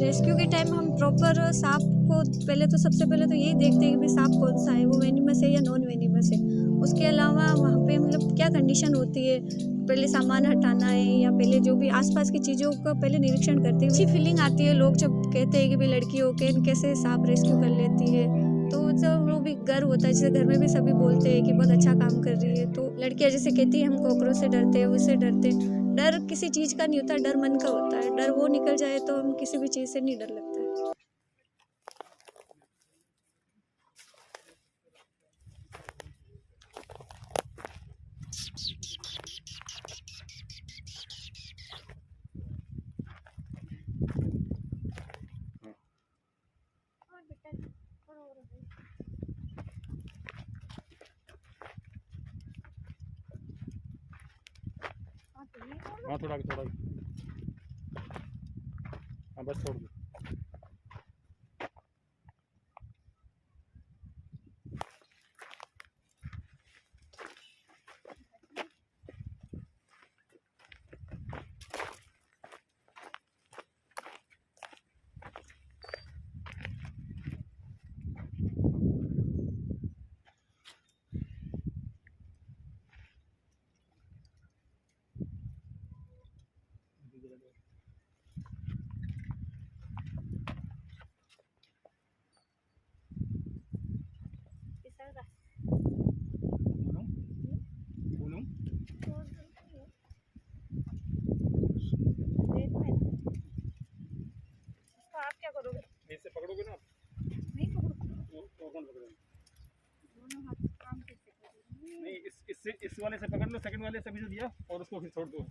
Rescue के time हम proper सांप को पहले तो सबसे पहले तो यही देखते हैं कि भाई सांप कौन सा है, वो वेनिमस है या नॉन वेनिमस है। उसके अलावा वहाँ पे मतलब क्या कंडीशन होती है, पहले सामान हटाना है या पहले जो भी आसपास की चीज़ों का पहले निरीक्षण करते हैं। अच्छी फीलिंग आती है, लोग जब कहते हैं कि भाई लड़की होकर कैसे सांप रेस्क्यू कर लेती है, तो जब वो भी गर्व होता है। जैसे घर में भी सभी बोलते हैं कि बहुत अच्छा काम कर रही है। तो लड़कियाँ जैसे कहती है हम कॉकरोच से डरते हैं, उससे डरते हैं। डर किसी चीज़ का नहीं होता, डर मन का होता है। डर वो निकल जाए तो हम किसी भी चीज़ से नहीं डर लगता है। हाँ थोड़ा थोड़ा, हाँ बस छोड़ दो। आप क्या करोगे? इससे पकड़ोगे ना आप? नहीं पकड़ोगे? तो कौन पकड़ेगा? दोनों हाथ काम कैसे करोगे? नहीं इस वाले से पकड़ लो, सेकंड वाले से भी जो दिया, और उसको फिर छोड़ दो।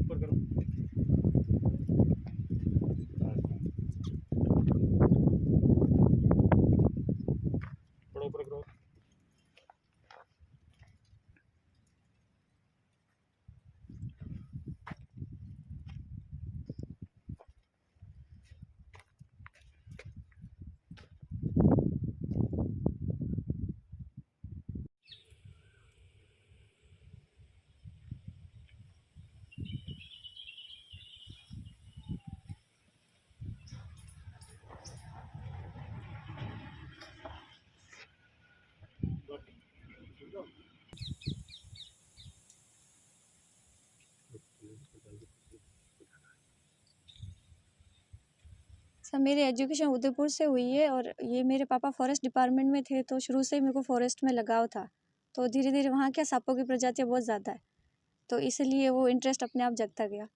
ऊपर करो, थोड़ा ऊपर करो। सर मेरी एजुकेशन उदयपुर से हुई है और ये मेरे पापा फॉरेस्ट डिपार्टमेंट में थे, तो शुरू से ही मेरे को फॉरेस्ट में लगाव था। तो धीरे धीरे वहाँ क्या सांपों की प्रजातियाँ बहुत ज़्यादा है, तो इसलिए वो इंटरेस्ट अपने आप जगता गया।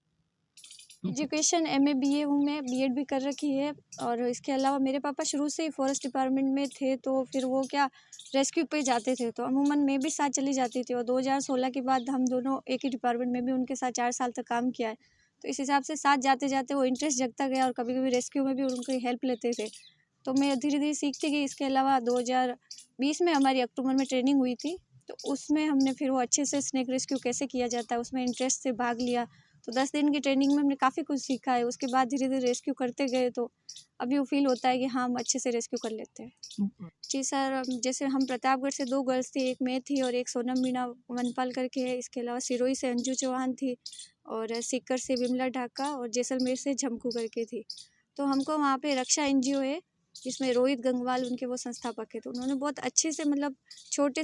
एजुकेशन MA BA हूँ मैं, B.Ed भी कर रखी है। और इसके अलावा मेरे पापा शुरू से ही फॉरेस्ट डिपार्टमेंट में थे, तो फिर वो क्या रेस्क्यू पे जाते थे, तो अमूमन मैं भी साथ चली जाती थी। और 2016 के बाद हम दोनों एक ही डिपार्टमेंट में भी उनके साथ 4 साल तक काम किया है। तो इस हिसाब से साथ जाते जाते वो इंटरेस्ट जगता गया और कभी कभी रेस्क्यू में भी उनकी हेल्प लेते थे। तो मैं धीरे धीरे सीखती गई। इसके अलावा 2020 में हमारी अक्टूबर में ट्रेनिंग हुई थी, तो उसमें हमने फिर वो अच्छे से स्नेक रेस्क्यू कैसे किया जाता है उसमें इंटरेस्ट से भाग लिया। तो 10 दिन की ट्रेनिंग में हमने काफ़ी कुछ सीखा है। उसके बाद धीरे धीरे रेस्क्यू करते गए, तो अभी वो फील होता है कि हाँ हम अच्छे से रेस्क्यू कर लेते हैं। जी सर, जैसे हम प्रतापगढ़ से 2 गर्ल्स थी, एक मैं थी और एक सोनम मीणा वनपाल करके है। इसके अलावा सिरोही से अंजू चौहान थी और सीकर से विमला ढाका और जैसलमेर से झमकू करके थी। तो हमको वहाँ पे रक्षा NGO है जिसमें रोहित गंगवाल उनके वो संस्थापक है। तो उन्होंने बहुत अच्छे से मतलब छोटे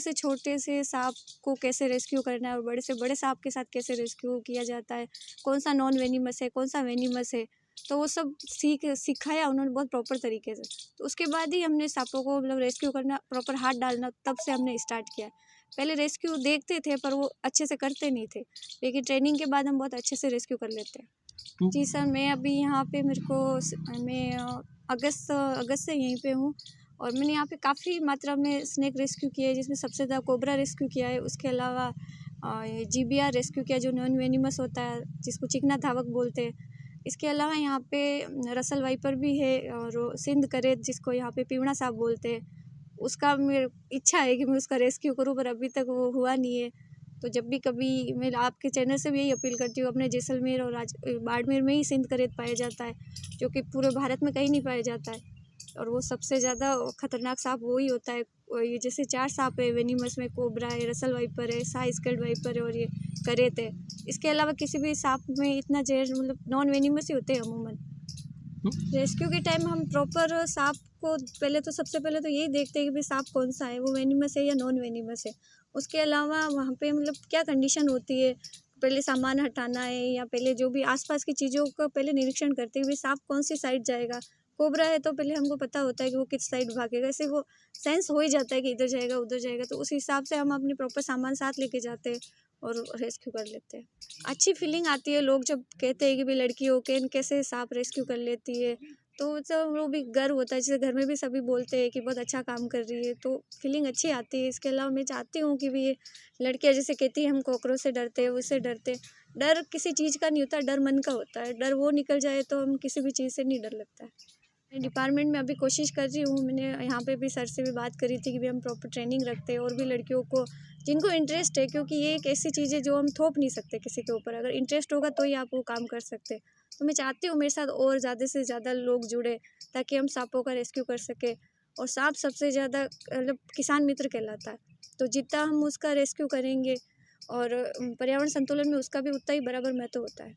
से सांप को कैसे रेस्क्यू करना है और बड़े से बड़े सांप के साथ कैसे रेस्क्यू किया जाता है, कौन सा नॉन वेनिमस है, कौन सा वेनिमस है, तो वो सब सिखाया उन्होंने बहुत प्रॉपर तरीके से। तो उसके बाद ही हमने सांपों को मतलब रेस्क्यू करना, प्रॉपर हाथ डालना, तब से हमने स्टार्ट किया है। पहले रेस्क्यू देखते थे पर वो अच्छे से करते नहीं थे, लेकिन ट्रेनिंग के बाद हम बहुत अच्छे से रेस्क्यू कर लेते हैं। जी सर, मैं अभी यहाँ पे मैं अगस्त से यहीं पे हूँ और मैंने यहाँ पे काफ़ी मात्रा में स्नेक रेस्क्यू किया है, जिसमें सबसे ज़्यादा कोबरा रेस्क्यू किया है। उसके अलावा GBR रेस्क्यू किया जो नॉन वेनिमस होता है, जिसको चिकना धावक बोलते हैं। इसके अलावा यहाँ पे रसल वाइपर भी है और सिंध करेत जिसको यहाँ पे पीवड़ा सांप बोलते हैं। उसका मेरी इच्छा है कि मैं उसका रेस्क्यू करूँ, पर अभी तक वो हुआ नहीं है। तो जब भी कभी मैं आपके चैनल से भी यही अपील करती हूँ, अपने जैसलमेर और बाड़मेर में ही सिंध करेत पाया जाता है, जो कि पूरे भारत में कहीं नहीं पाया जाता है। और वो सबसे ज़्यादा खतरनाक सांप वो ही होता है। और ये जैसे 4 सांप है वेनिमस में, कोबरा है, रसल वाइपर है, साई स्कल्ड वाइपर है और ये करेत है। इसके अलावा किसी भी सांप में इतना जहर मतलब नॉन वेनिमस ही होते हैं अमूमन। रेस्क्यू के टाइम हम प्रॉपर सांप को सबसे पहले तो यही देखते हैं कि भाई सांप कौन सा है, वो वेनिमस है या नॉन वेनिमस है। उसके अलावा वहाँ पे मतलब क्या कंडीशन होती है, पहले सामान हटाना है या पहले जो भी आसपास की चीज़ों का पहले निरीक्षण करते हैं कि सांप कौन सी साइड जाएगा। कोबरा है तो पहले हमको पता होता है कि वो किस साइड भागेगा, ऐसे वो सेंस हो ही जाता है कि इधर जाएगा उधर जाएगा, तो उस हिसाब से हम अपनी प्रॉपर सामान साथ लेके जाते हैं और रेस्क्यू कर लेते हैं। अच्छी फीलिंग आती है लोग जब कहते हैं कि भाई लड़की हो के कैसे सांप रेस्क्यू कर लेती है, तो जब वो भी गर्व होता है, जैसे घर में भी सभी बोलते हैं कि बहुत अच्छा काम कर रही है, तो फीलिंग अच्छी आती है। इसके अलावा मैं चाहती हूँ कि भी ये लड़कियाँ जैसे कहती हैं हम कॉकरोच से डरते हैं, उससे डरते, डर किसी चीज़ का नहीं होता, डर मन का होता है। डर वो निकल जाए तो हम किसी भी चीज़ से नहीं डर लगता है। मैं डिपार्टमेंट में अभी कोशिश कर रही हूँ, मैंने यहाँ पे भी सर से भी बात करी थी कि भी हम प्रॉपर ट्रेनिंग रखते हैं और भी लड़कियों को जिनको इंटरेस्ट है, क्योंकि ये एक ऐसी चीज़ है जो हम थोप नहीं सकते किसी के ऊपर, अगर इंटरेस्ट होगा तो ही आप वो काम कर सकते। तो मैं चाहती हूँ मेरे साथ और ज़्यादा से ज़्यादा लोग जुड़े ताकि हम सांपों का रेस्क्यू कर सकें। और सांप सबसे ज़्यादा मतलब किसान मित्र कहलाता है, तो जितना हम उसका रेस्क्यू करेंगे और पर्यावरण संतुलन में उसका भी उतना ही बराबर महत्व होता है।